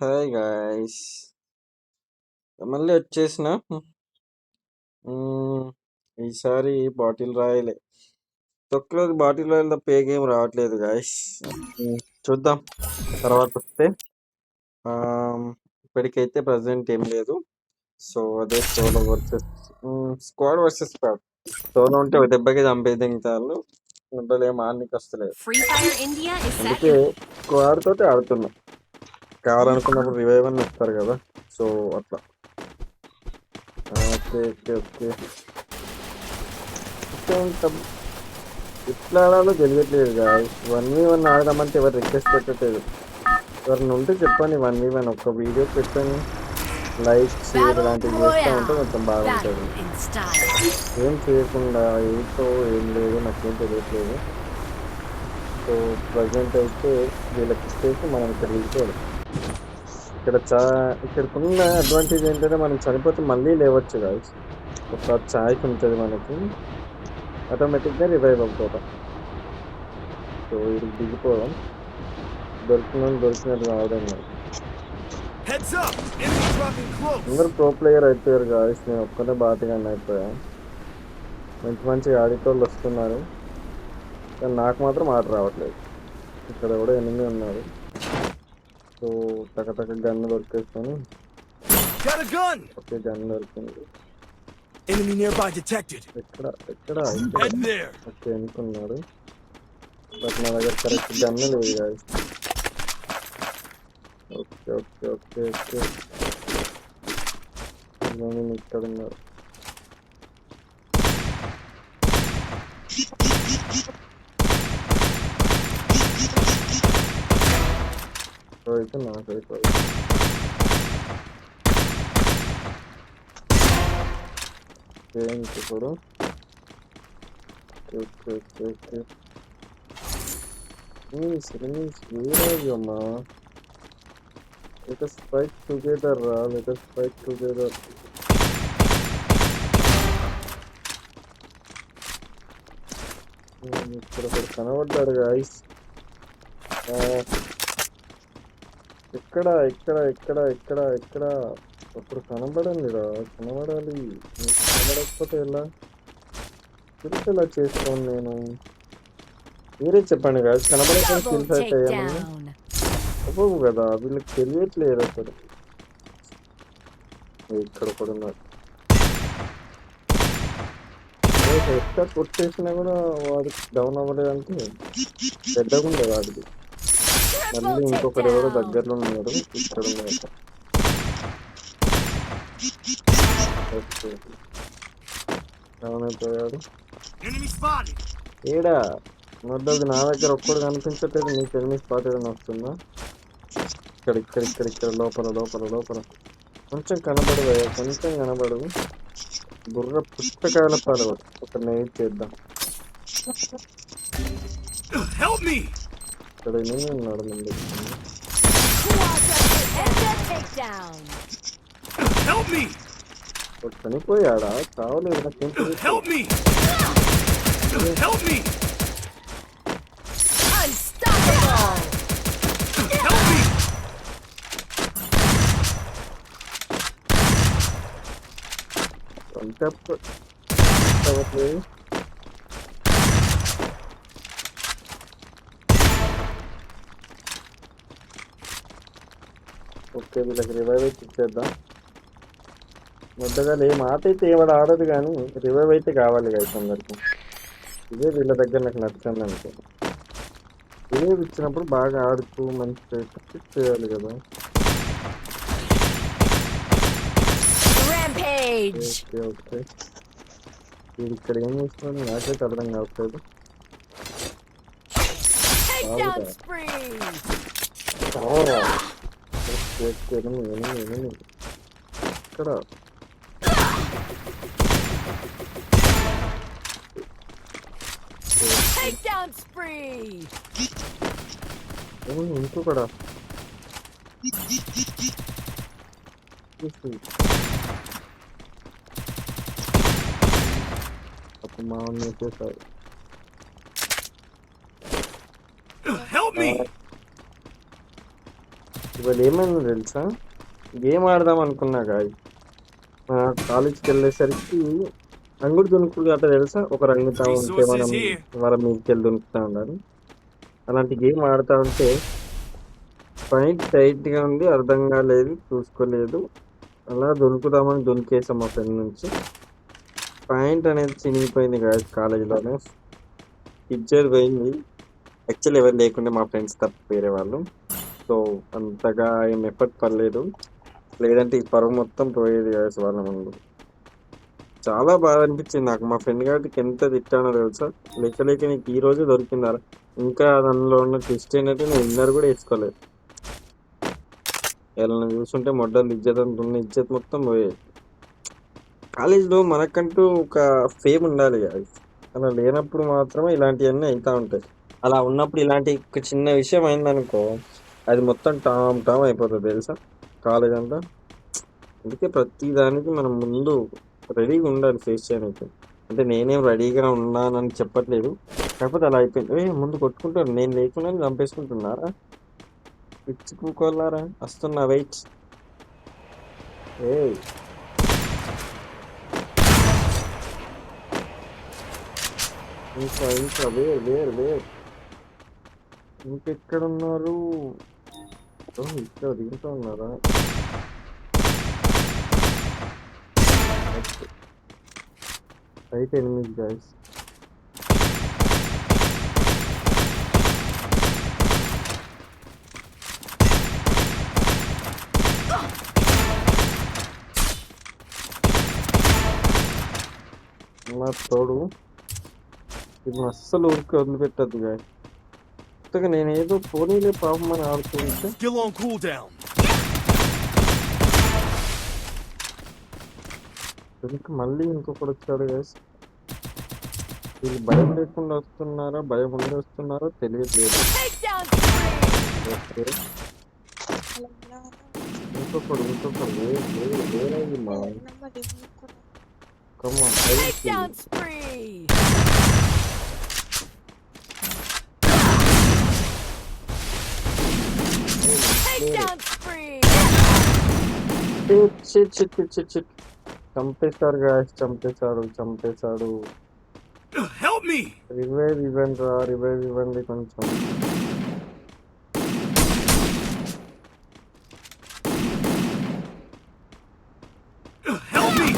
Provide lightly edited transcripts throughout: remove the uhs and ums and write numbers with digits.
Hi guys, మళ్ళీ వచ్చేసిన. మ్మ్, ఈసారి బాటిల్ రాయలే. తొక్కలోది బాటిల్ రాయల తప్ప ఏ గేమ్ రావట్లేదు గాయస్. చూద్దాం తర్వాత వస్తే. ఇప్పటికైతే ప్రజెంట్ ఏం లేదు. సో అదే solo versus squad versus squad. Solo ఉంటే ఒక దెబ్బకి చంపేది చాలు, ఉండలు ఏం ఆడనికి వస్తలేదు. Free Fire India is set అందుకే in స్క్వాడ్ తోటి ఆడుతున్నాం. కావాలనుకున్నప్పుడు రివైవ్ అని వస్తారు కదా, సో అట్లా. ఓకే ఓకే ఓకే ఎట్లా ఆడాలో తెలియట్లేదు గాయస్. 1v1 ఆడదామంటే ఎవరు రిక్వెస్ట్ పెట్టట్లేదు. ఎవరిని ఉంటే చెప్పండి, 1v1 ఒక్క వీడియో పెట్టండి. లైక్ షేర్ Battle లాంటివి చేస్తూ ఉంటే Royale. కొంచెం బాగుంటుంది. Battle in style. ఏం చేయకుండా ఏంటో ఏం లేదు, నాకేం తెలియట్లేదు. సో ప్రజెంట్ అయితే వీళ్ళకి ఇచ్చేసి మనం ఇక్కడ వెళ్ళిపోవాలి. ఇక్కడికున్న అడ్వాంటేజ్ ఏంటంటే మనం చనిపోతే మళ్ళీ లేవచ్చు గాయస్. ఒక ఛాయిస్ ఉంటుంది మనకి, ఆటోమేటిక్గా రివైవ్ అయిపోతాం. సో ఇది దిగిపోదాం. దొరికినట్టు రావడం కాదు. అందరూ ప్రో ప్లేయర్ అయిపోయారు గాయస్, నేను ఒక్కనే బాటిగా అయిపోయా. మంచి మంచి ఆడిటోళ్ళు వస్తున్నారు, కానీ నాకు మాత్రం ఆట రావట్లేదు. ఇక్కడ కూడా ఎనిమిది ఉన్నారు. సో టకటక గన్ను దొరికేసుకొని. ఓకే, గన్ దొరికింది. ఎక్కడ ఓకే అనుకున్నాడు, బట్ నా దగ్గర కరెక్ట్ గన్ను లేదు guys. Okay okay okay okay ఇక్కడ ఉన్నారు. అయితే నాకు అయిపోయింది. ఇప్పుడు ఓకే ఓకే ఓకే అమ్మా. Let us fight together, let us fight together. ఇక్కడ ఒకడు కనబడ్డాడు గాయస్. ఎక్కడ ఎక్కడ ఎక్కడ ఎక్కడ ఎక్కడ అప్పుడు కనబడండి రా, కనబడాలి. కనబడకపోతే ఎలా తెలిసి ఎలా చేసుకోండి నేను. మీరే చెప్పండి గాయస్, కనబడకపోతే double ఫీల్ అయితే takedown. అవ్వవు కదా, వీళ్ళకి తెలియట్లేదు అసలు. ఇక్కడ ఒకడు ఉన్నాడు. ఎక్కడ కొట్టేసినా కూడా వాడికి డౌన్ అవ్వలేదంటే పెద్దగా ఉండదు వాడికి. మళ్ళీ ఇంకొకరు ఎవరో దగ్గరలో ఉన్నాడు, ఇక్కడ ఉన్నాడు. ఓకే, డౌన్ అయిపోయాడు. ఏడా మొదటి నా దగ్గర ఒక్కడు కనిపించట్లేదు, నీకు ఎనిమిది స్పాట్ ఏదైనా వస్తుందా? ఇక్కడ ఇక్కడ ఇక్కడ ఇక్కడ లోపల లోపల లోపల కొంచెం కనబడు, కొంచెం కనబడు. బుర్ర పుస్తకాల పాలవాడు. ఒక నైట్ చేద్దాం. ఇక్కడ ఎన్ని ఉన్నాడు ముందు. చనిపోయాడా? చావలేదు. నాకేం తెలియదు. ఓకే, వీళ్ళకి రివైవ్ అయితే ఇచ్చేద్దాం. ముద్దగా ఏ మాట అయితే ఏవాడు ఆడదు, కానీ రివైవ్ అయితే కావాలి కదా అందరికి. ఇదే వీళ్ళ దగ్గర నాకు నచ్చింది అనుకో. రివైవ్ ఇచ్చినప్పుడు బాగా ఆడుతూ మంచి ప్రాక్టీస్ చేయాలి కదా. ఓకే ఓకే, వీడు ఇక్కడ ఏం చేస్తున్నాడు నాకైతే అర్థం కావట్లేదు. ఇక్కడ ఇంకొకడా అప్పుడు మా చేశారు. ఇవాళ ఏమైందో తెలుసా? గేమ్ ఆడదాం అనుకున్నా గాయ్. కాలేజ్కి వెళ్ళేసరికి రంగుడు దునుకుడు అట్లా తెలుసా? ఒక రంగుతా ఉంటే Resources మనం here. వాళ్ళ మీదకి వెళ్ళి దునుకుతా ఉండాలి. అలాంటి గేమ్ ఆడుతా ఉంటే పాయింట్ టైట్ గా ఉంది, అర్థం కాలేదు, చూసుకోలేదు. అలా దొరుకుదామని దొరికేసాం మా ఫ్రెండ్ నుంచి. పాయింట్ అనేది చినిగిపోయింది గాయస్ కాలేజీలోనే. పిక్చర్ పోయింది. యాక్చువల్లీ ఎవరు లేకుండే మా ఫ్రెండ్స్ తప్ప వేరే వాళ్ళు. సో అంతగా ఏం ఎఫర్ట్ పడలేదు. లేదంటే ఈ పరువు మొత్తం పోయేది గాయస్ వాళ్ళ ముందు. చాలా బాధ అనిపించింది నాకు. మా ఫ్రెండ్ గారికి ఎంత తిట్టానో తెలుసా? లేక లేక నీకు ఈ రోజు దొరికిందా? ఇంకా దానిలో ఉన్న ట్విస్ట్ ఏంటంటే నేను విన్నర్ కూడా వేసుకోలేదు. ఎవరైనా చూసుంటే మొడ్డలు ఇజ్జత్ అంత ఉన్న ఇజ్జత్ మొత్తం పోయేది. కాలేజ్‌లో మనకంటూ ఒక ఫేమ్ ఉండాలి గైస్. అలా లేనప్పుడు మాత్రమే ఇలాంటియన్నీ అయితా ఉంటాయి. అలా ఉన్నప్పుడు ఇలాంటి ఒక చిన్న విషయం అయిందనుకో, అది మొత్తం టామ్ టామ్ అయిపోతది తెలుసా? కాలేజ్ అంతా. అందుకే ప్రతి దానికి మనం ముందు రెడీగా ఉండాలి ఫేస్ చేయడానికి. అంటే నేనేం రెడీగా ఉన్నానని చెప్పట్లేదు. కాకపోతే అలా అయిపోయింది. ముందు కొట్టుకుంటారు. నేను లేకుండానే చంపేసుకుంటున్నారా? పిచ్చి పూకోల్లారా! వస్తున్నా వెయిట్. ఏయ్! ఇంకా వేర్. ఇంకెక్కడున్నారు? ఓహ్! ఇక్కడ దీంట్లో ఉన్నారా? ఓకే. Right enemies guys. నా తోడు ఇది అస్సలు ఊరికే వదిలిపెట్టద్దు గాయస్. కొత్తగా నేనేదో పోనీలే పాపం అని ఆడుతుంటే Still on cooldown. ఇంకా మళ్ళీ ఇంకొకడు వచ్చాడు గైస్. వీళ్ళు భయం లేకుండా వస్తున్నారా, భయం ఉండి వస్తున్నారో తెలియట్లేదు. Takedown spree. ఓకే. ఇంకొకడు వేరే మా come on Takedown spree. Takedown spree. చిట్ చంపేశారు గాయస్, చంపేశాడు. Help me. రివైవ్ ఇవ్వండి కొంచెం. Help me.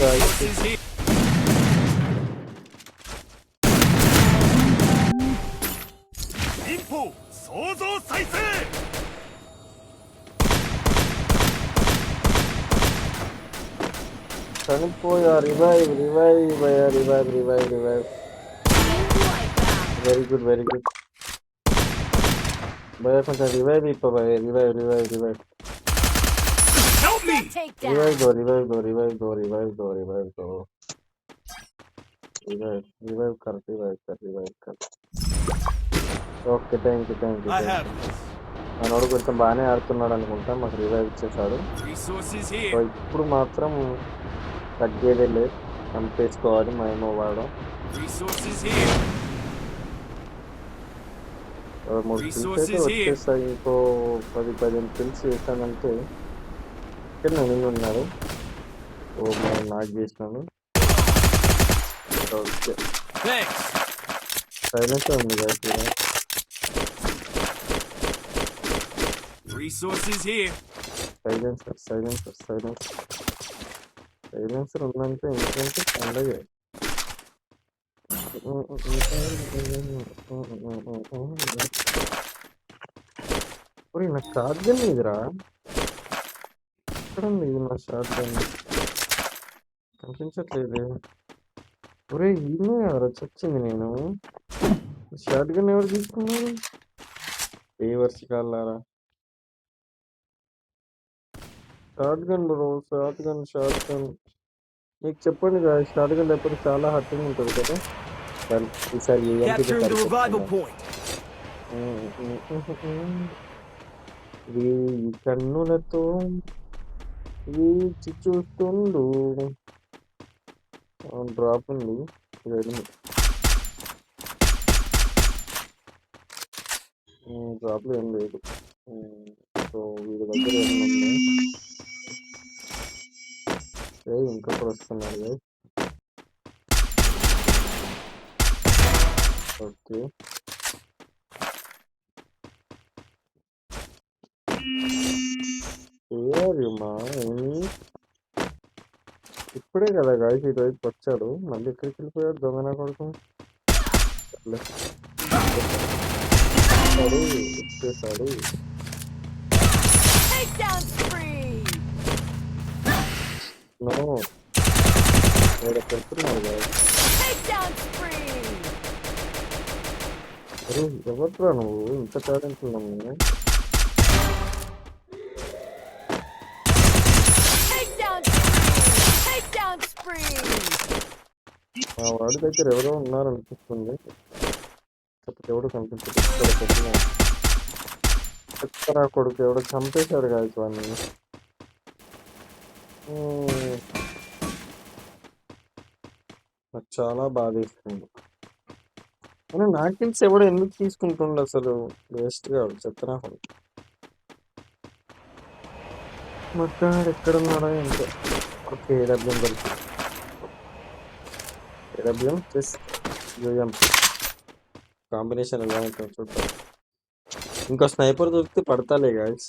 Guys Resources here. Info. 創造再生. చనిపోయా. Revive. Team wipeout. Very good భయ కొంచెం రివైవ్ ఇప్ప భయ. Revive Help me. Takedown. Revive కర్. Okay thank you. I have this. మనోడు కొంచెం బాగానే ఆడుతున్నాడు అనుకుంటా. మాకు రివైవ్ ఇచ్చేసాడు. Resources so here. ఇప్పుడు మాత్రం తగ్గేదే లేదు. చంపేసుకోవాలి మేము వాడు. Resources here. 3 కిల్స్ అయితే వచ్చేస్తాయి. ఇంకో 10-15 కిల్స్ చేశానంటే ఇక్కడ ఎనిమిది ఉన్నారు. ఓ మనం నాక్ చేసినాను. Okay Thanks. సైలెన్స్ ఉంది కదా. Resources here. సైలెన్సర్ ఉందంటే ఏంటంటే పండగ. నా షార్ట్ గన్ ఇదిరా. ఎక్కడ ఉంది నా షార్ట్ గన్? కనిపించట్లేదు. ఒరే ఈయన ఎవరు చచ్చింది. నేను షార్ట్ గన్ ఎవరు తీసుకున్నారు? ఏ వర్షి కాలారా. Shotgun bro, shotgun. మీకు చెప్పండి కదా, షార్ట్ గన్ లేకపోతే చాలా హర్టింగ్ ఉంటుంది కదా. ఈసారి Capturing the revival point. ఈ కన్నులతో వీచి చూస్తుండు. డ్రాప్ ఉంది. డ్రాప్లో ఏం లేదు. సో వీడి దగ్గర ఏమన్నా ఉందా? ఇంకొకరు వస్తున్నారు guys. ఓకే, ఇప్పుడే కదా గాయస్ ఇటువైపు వచ్చాడు, మళ్ళీ ఎక్కడికి వెళ్ళిపోయాడు దొంగ నా కొడుకు. సర్లే, వచ్చేసాడు. Takedown spree! నో, పెడుతున్నారు గాయస్. Takedown spree! అరే ఎవరురా నువ్వు, ఇంత టాలెంట్ ఉన్నావు? Takedown spree! Takedown spree! మా వాడి దగ్గర ఎవరో ఉన్నారనిపిస్తుంది, కాకపోతే ఎవడు కనిపించదు. ఎక్కడ కొడుకు ఎవడో చంపేశాడు కాదు వాడిని. నాకు చాలా బాధ ఇస్తుంది. కానీ నాకు తెలిసి ఎవడో ఎందుకు తీసుకుంటుండ అసలు, వేస్ట్ గా చెప్తున్నా. మొత్తం ఎక్కడున్నాడో ఏంటో. ఓకే, ఏడబ్ల్యూఎం దొరికి, ఏడబ్ల్యూఎం ప్లస్ యూఎం కాంబినేషన్ ఎలా ఉంటుంది చూద్దాం. ఇంకో స్నైపర్ దొరికితే పడతాలే గాయస్,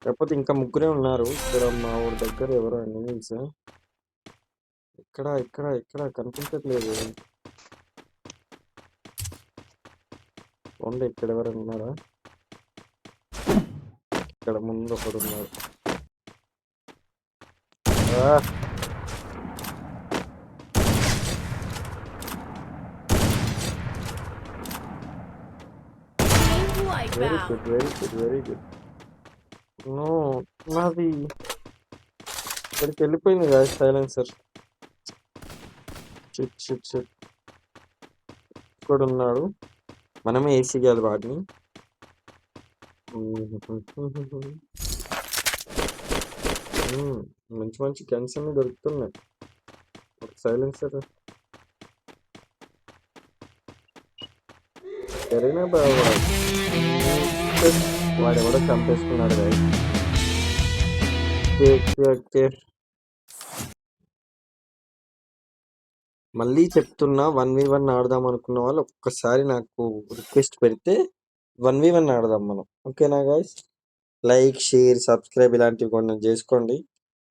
కాకపోతే ఇంకా ముగ్గురే ఉన్నారు ఇక్కడ. మా ఊరి దగ్గర ఎవరో ఎనిమీస్. ఇక్కడ ఇక్కడ ఇక్కడ కనిపించట్లేదు. ఓన్లీ ఇక్కడ ఎవరైనా ఉన్నారా? ఇక్కడ ముందు ఒకడు ఉన్నాడు. Very good, very good, very good. No, నాది ఇక్కడికి వెళ్ళిపోయింది కదా సైలెన్సర్. షిట్ షిట్ షిట్, ఇక్కడ ఉన్నాడు. మనమే ఏసీ కాదు వాడిని. మంచి మంచి గన్స్ అన్ని దొరుకుతున్నాయి. ఒక సైలెన్సర్ సరేనా బాబా. వాడెవడో చంపేసుకున్నాడు కదా. మళ్ళీ చెప్తున్నా, 1v1 ఆడదాం అనుకున్న వాళ్ళు ఒక్కసారి నాకు రిక్వెస్ట్ పెడితే 1v1 ఆడదాం మనం, ఓకేనా గాయస్? లైక్, షేర్, సబ్స్క్రైబ్ ఇలాంటివి కొన్ని చేసుకోండి.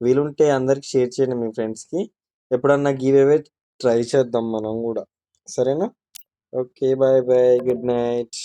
వీలుంటే అందరికి షేర్ చేయండి మీ ఫ్రెండ్స్కి. ఎప్పుడన్నా గివ్ అవే ట్రై చేద్దాం మనం కూడా, సరేనా? Okay, bye bye, good night.